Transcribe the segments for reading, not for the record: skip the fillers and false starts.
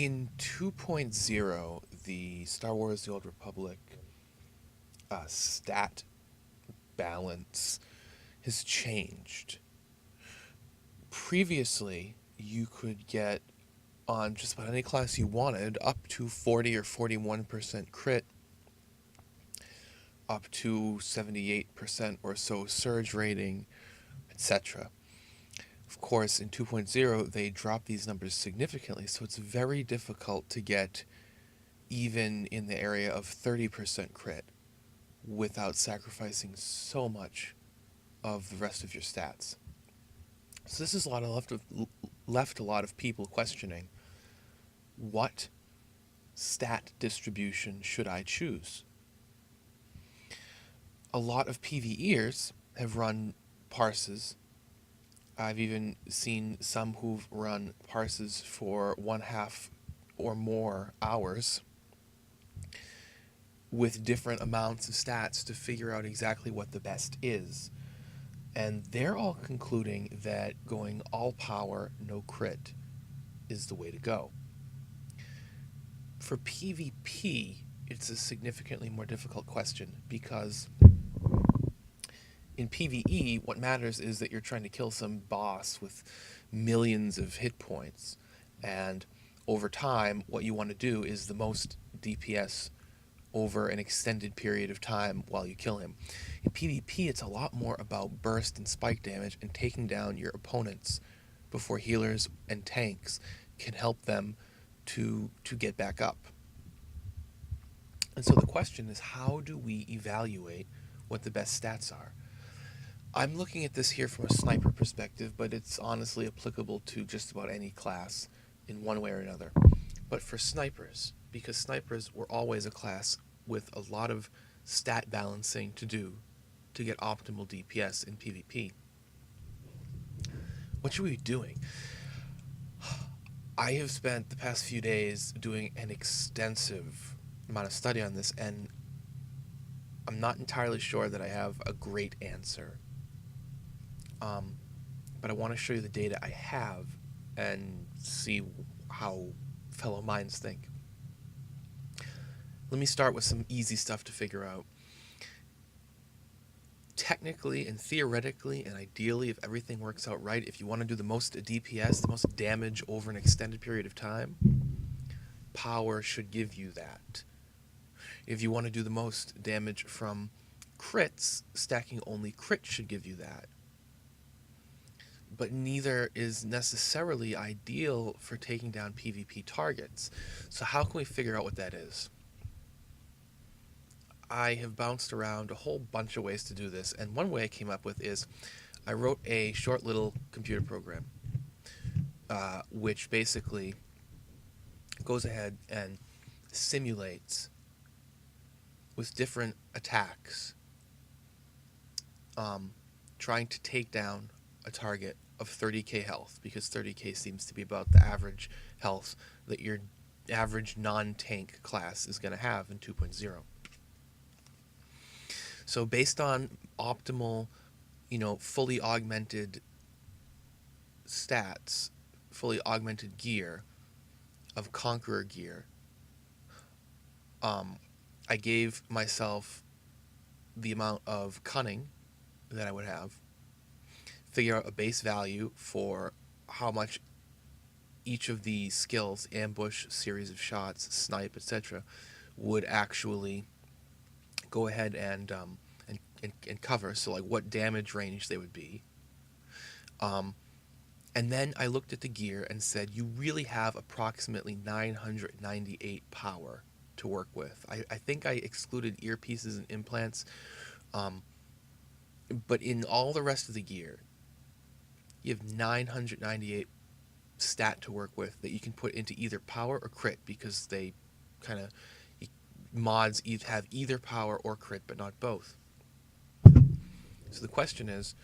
In 2.0, the Star Wars The Old Republic stat balance has changed. Previously, you could get on just about any class you wanted up to 40 or 41% crit, up to 78% or so surge rating, etc. Of course, in 2.0, they dropped these numbers significantly, so it's very difficult to get even in the area of 30% crit without sacrificing so much of the rest of your stats. So this is left a lot of people questioning, what stat distribution should I choose? A lot of PvEers have run parses. I've even seen some who've run parses for 1/2 or more hours with different amounts of stats to figure out exactly what the best is. And they're all concluding that going all power, no crit is the way to go. For PvP, it's a significantly more difficult question because in PvE, what matters is that you're trying to kill some boss with millions of hit points. And over time, what you want to do is the most DPS over an extended period of time while you kill him. In PvP, it's a lot more about burst and spike damage and taking down your opponents before healers and tanks can help them to get back up. And so the question is, how do we evaluate what the best stats are? I'm looking at this here from a sniper perspective, but it's honestly applicable to just about any class in one way or another. But for snipers, because snipers were always a class with a lot of stat balancing to do to get optimal DPS in PvP, what should we be doing? I have spent the past few days doing an extensive amount of study on this, and I'm not entirely sure that I have a great answer. But I want to show you the data I have and see how fellow minds think. Let me start with some easy stuff to figure out. Technically and theoretically and ideally, if everything works out right, if you want to do the most DPS, the most damage over an extended period of time, power should give you that. If you want to do the most damage from crits, stacking only crit should give you that. But neither is necessarily ideal for taking down PvP targets. So how can we figure out what that is? I have bounced around a whole bunch of ways to do this, and one way I came up with is I wrote a short little computer program which basically goes ahead and simulates with different attacks trying to take down a target of 30k health, because 30k seems to be about the average health that your average non-tank class is going to have in 2.0. So based on optimal, fully augmented stats, fully augmented gear of Conqueror gear, I gave myself the amount of cunning that I would have, figure out a base value for how much each of the skills, ambush, series of shots, snipe, etc., would actually go ahead and cover. So like what damage range they would be. And then I looked at the gear and said, you really have approximately 998 power to work with. I think I excluded earpieces and implants, but in all the rest of the gear, you have 998 stat to work with that you can put into either power or crit, because they kind of, mods have either power or crit, but not both. So the question is,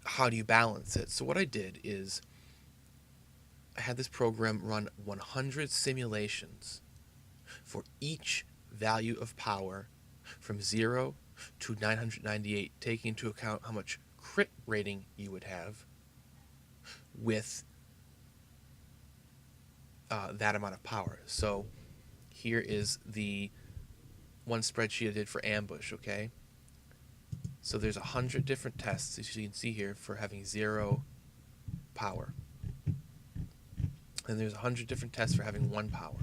how do you balance it? So what I did is I had this program run 100 simulations for each value of power from 0 to 998, taking into account how much crit rating you would have with that amount of power. So here is the one spreadsheet I did for ambush, okay? So there's 100 different tests, as you can see here, for having 0 power. And there's 100 different tests for having 1 power.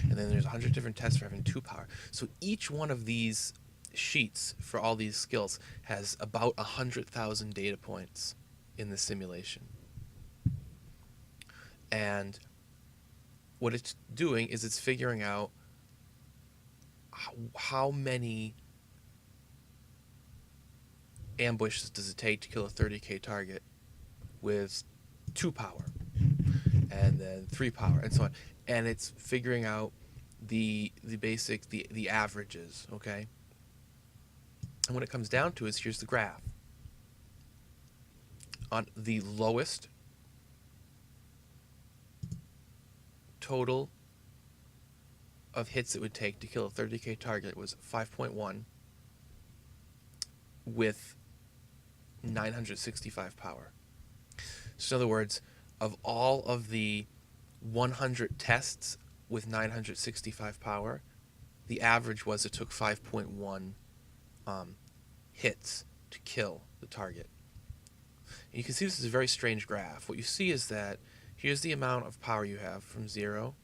And then there's 100 different tests for having 2 power. So each one of these sheets for all these skills has about 100,000 data points in the simulation. And what it's doing is it's figuring out how many ambushes does it take to kill a 30k target with 2 power, and then 3 power, and so on. And it's figuring out the basic, the averages, okay? And what it comes down to is, here's the graph. On the lowest total of hits it would take to kill a 30k target was 5.1 with 965 power. So in other words, of all of the 100 tests with 965 power, the average was it took 5.1 hits to kill the target. And you can see this is a very strange graph. What you see is that here's the amount of power you have from 0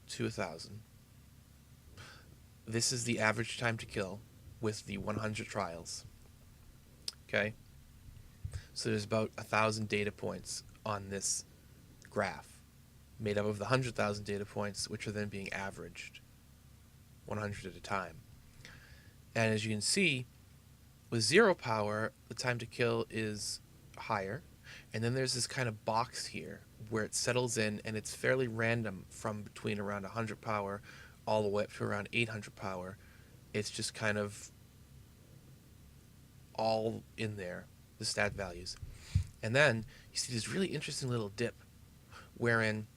to 1,000. This is the average time to kill with the 100 trials. Okay? So there's about 1,000 data points on this graph, made up of the 100,000 data points, which are then being averaged 100 at a time. And as you can see, with 0 power, the time to kill is higher. And then there's this kind of box here where it settles in, and it's fairly random from between around 100 power all the way up to around 800 power. It's just kind of all in there, the stat values. And then you see this really interesting little dip wherein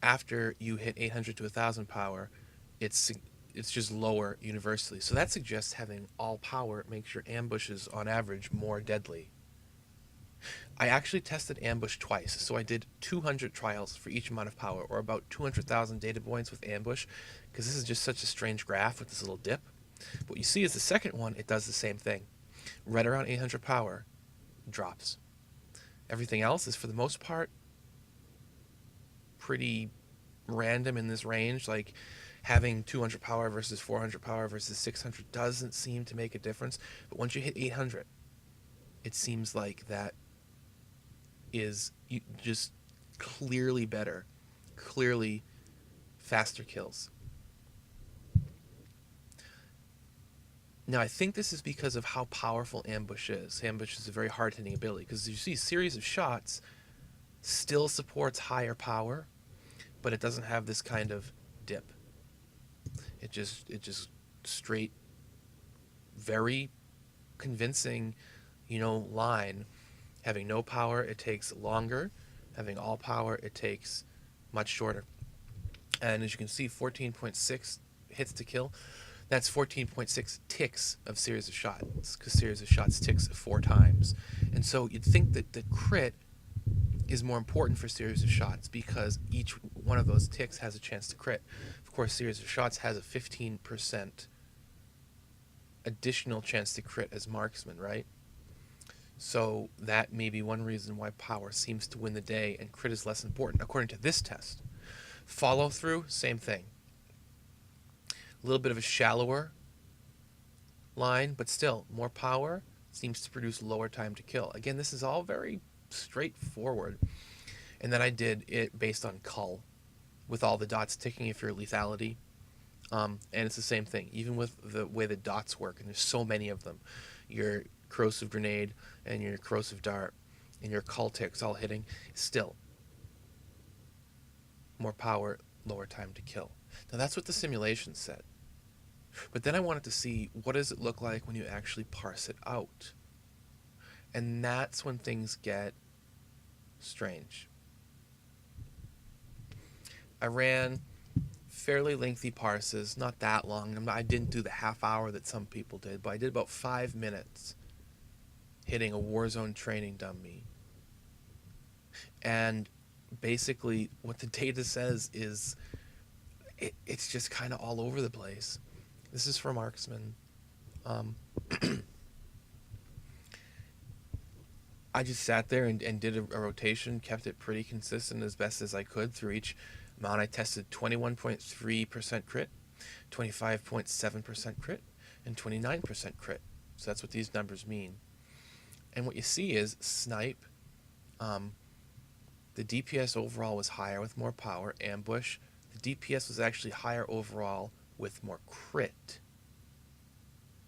after you hit 800 to 1,000 power, it's just lower universally. So that suggests having all power makes your ambushes on average more deadly. I actually tested ambush twice, so I did 200 trials for each amount of power, or about 200,000 data points with ambush, because this is just such a strange graph with this little dip. But what you see is the second one, it does the same thing. Right around 800 power, drops. Everything else is, for the most part, pretty random in this range. Like having 200 power versus 400 power versus 600 doesn't seem to make a difference. But once you hit 800, it seems like that is just clearly better, clearly faster kills. Now, I think this is because of how powerful ambush is. Ambush is a very hard-hitting ability, because you see, series of shots still supports higher power, but it doesn't have this kind of dip. It just straight, very convincing, line. Having no power, it takes longer. Having all power, it takes much shorter. And as you can see, 14.6 hits to kill. That's 14.6 ticks of series of shots, because series of shots ticks 4 times. And so you'd think that the crit is more important for series of shots, because each one of those ticks has a chance to crit. Of course, series of shots has a 15% additional chance to crit as marksman, right? So that may be one reason why power seems to win the day and crit is less important, according to this test. Follow through, same thing. A little bit of a shallower line, but still, more power seems to produce lower time to kill. Again, this is all very straightforward. And then I did it based on cull, with all the dots ticking if you're lethality. And it's the same thing, even with the way the dots work, and there's so many of them. Your corrosive grenade and your corrosive dart and your cull ticks all hitting, still more power, lower time to kill. Now that's what the simulation said. But then I wanted to see, what does it look like when you actually parse it out? And that's when things get strange. I ran fairly lengthy parses, not that long. I didn't do the half hour that some people did, but I did about 5 minutes hitting a Warzone training dummy And basically, what the data says is it's just kind of all over the place. This is for marksman. Um, I just sat there and did a rotation, kept it pretty consistent as best as I could through each amount. I tested 21.3% crit, 25.7% crit, and 29% crit. So that's what these numbers mean. And what you see is snipe, the DPS overall was higher with more power. Ambush, the DPS was actually higher overall with more crit,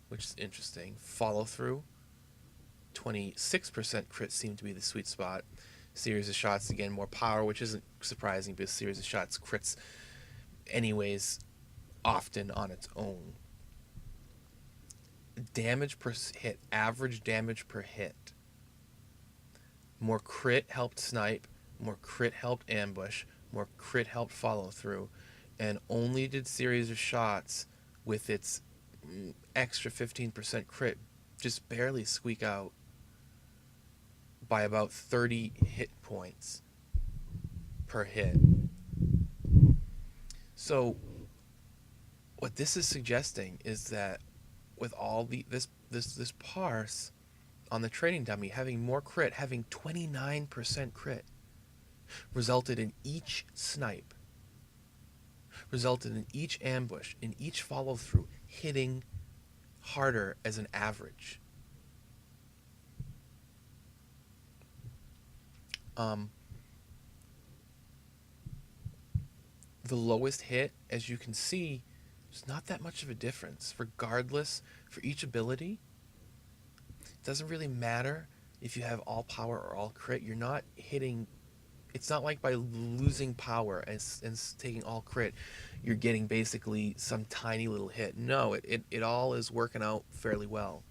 which is interesting. Follow through, 26% crit seemed to be the sweet spot. Series of shots, again, more power, which isn't surprising because series of shots crits anyways often on its own. Damage per hit, average damage per hit. More crit helped snipe, more crit helped ambush, more crit helped follow through, and only did series of shots with its extra 15% crit just barely squeak out by about 30 hit points per hit. So what this is suggesting is that with all this parse on the training dummy having more crit, having 29% crit, resulted in each snipe, resulted in each ambush, in each follow through hitting harder as an average. The lowest hit, as you can see, there's not that much of a difference. Regardless, for each ability, it doesn't really matter if you have all power or all crit. You're not hitting. It's not like by losing power and taking all crit, you're getting basically some tiny little hit. No, it all is working out fairly well.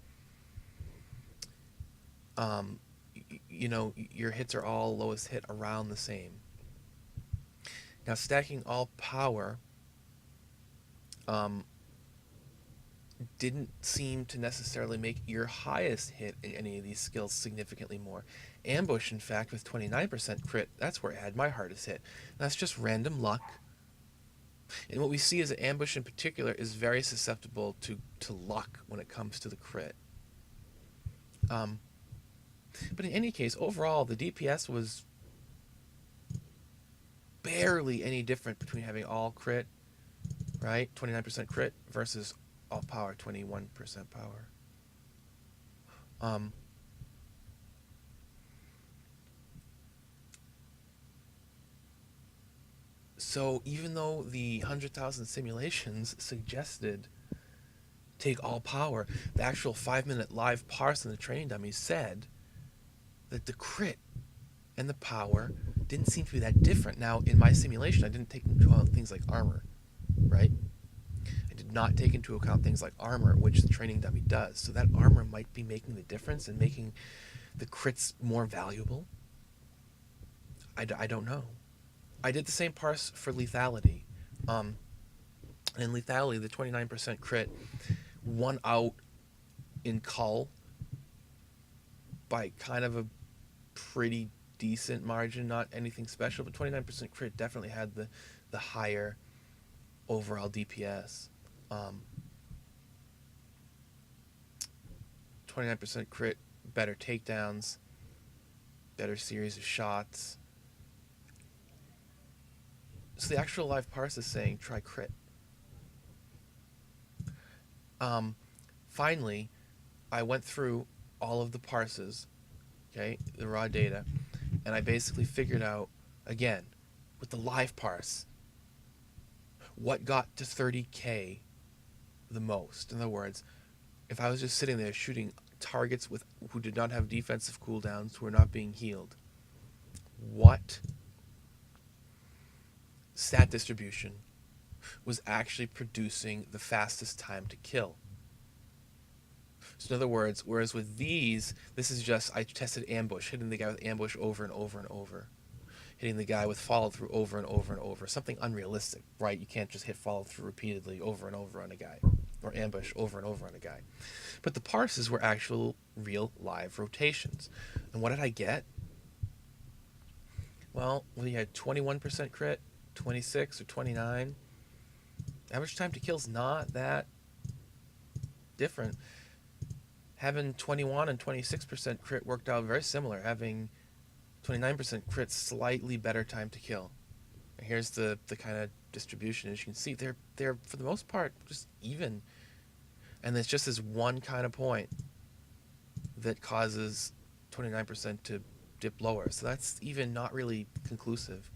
You know, your hits are all lowest hit around the same. Now, stacking all power didn't seem to necessarily make your highest hit in any of these skills significantly more. Ambush, in fact, with 29% crit, that's where I had my hardest hit. That's just random luck. And what we see is that ambush in particular is very susceptible to luck when it comes to the crit. But in any case, overall, the DPS was barely any different between having all crit, right, 29% crit, versus all power, 21% power. So even though the 100,000 simulations suggested take all power, the actual 5-minute live parse in the training dummy said that the crit and the power didn't seem to be that different. Now, in my simulation, I didn't take into account things like armor, right? I did not take into account things like armor, which the training dummy does. So that armor might be making the difference and making the crits more valuable. I don't know. I did the same parse for lethality. In lethality, the 29% crit won out in Cull by kind of a pretty decent margin, not anything special, but 29% crit definitely had the higher overall DPS. 29% crit, better takedowns, better series of shots. So the actual live parse is saying try crit. Finally, I went through all of the parses, okay, the raw data, and I basically figured out, again, with the live parse, what got to 30k the most. In other words, if I was just sitting there shooting targets who did not have defensive cooldowns, who were not being healed, what stat distribution was actually producing the fastest time to kill? So in other words, whereas with these, this is just, I tested ambush, hitting the guy with ambush over and over and over. Hitting the guy with follow through over and over and over. Something unrealistic, right? You can't just hit follow through repeatedly over and over on a guy. Or ambush over and over on a guy. But the parses were actual real live rotations. And what did I get? Well, when you had 21% crit, 26 or 29, average time to kill is not that different. Having 21 and 26% crit worked out very similar. Having 29% crit, slightly better time to kill. And here's the kind of distribution. As you can see, they're for the most part just even. And there's just this one kind of point that causes 29% to dip lower. So that's even not really conclusive.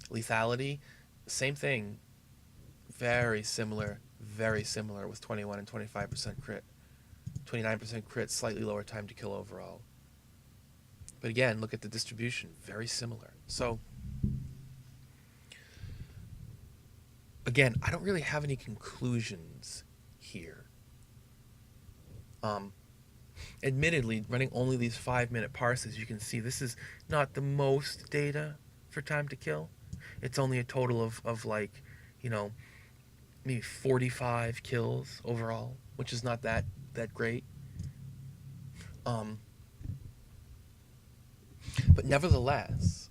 Lethality, same thing. Very similar with 21 and 25% crit. 29% crit, slightly lower time to kill overall. But again, look at the distribution, very similar. So again, I don't really have any conclusions here. Admittedly, running only these 5-minute parses, you can see this is not the most data for time to kill. It's only a total of like, you know, maybe 45 kills overall, which is not that great. But nevertheless,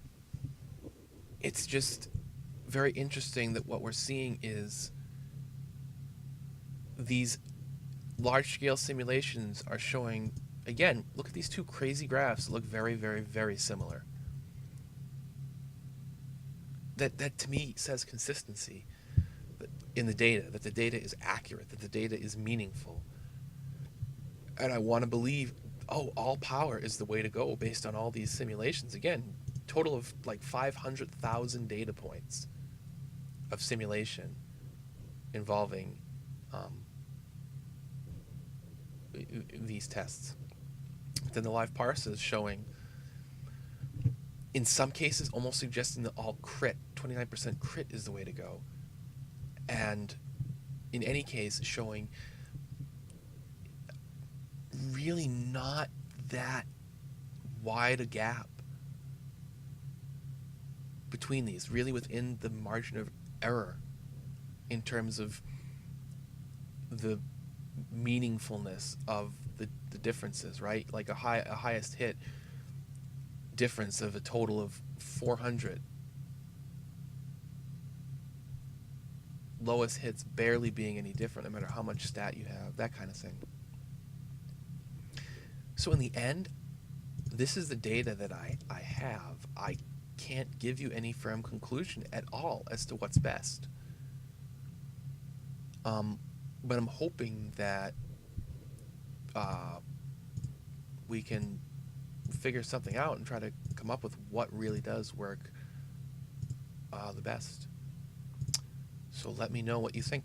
it's just very interesting that what we're seeing is these large-scale simulations are showing, again, look at these two crazy graphs that look very, very, very similar. That to me says consistency in the data, that the data is accurate, that the data is meaningful. And I want to believe, oh, all power is the way to go based on all these simulations. Again, total of like 500,000 data points of simulation involving these tests. Then the live parse is showing, in some cases, almost suggesting that all crit, 29% crit is the way to go. And in any case, showing really not that wide a gap between these, really within the margin of error in terms of the meaningfulness of the differences, right? Like a highest hit difference of a total of 400. Lowest hits barely being any different, no matter how much stat you have, that kind of thing. So in the end, this is the data that I have. I can't give you any firm conclusion at all as to what's best. But I'm hoping that we can figure something out and try to come up with what really does work the best. So let me know what you think.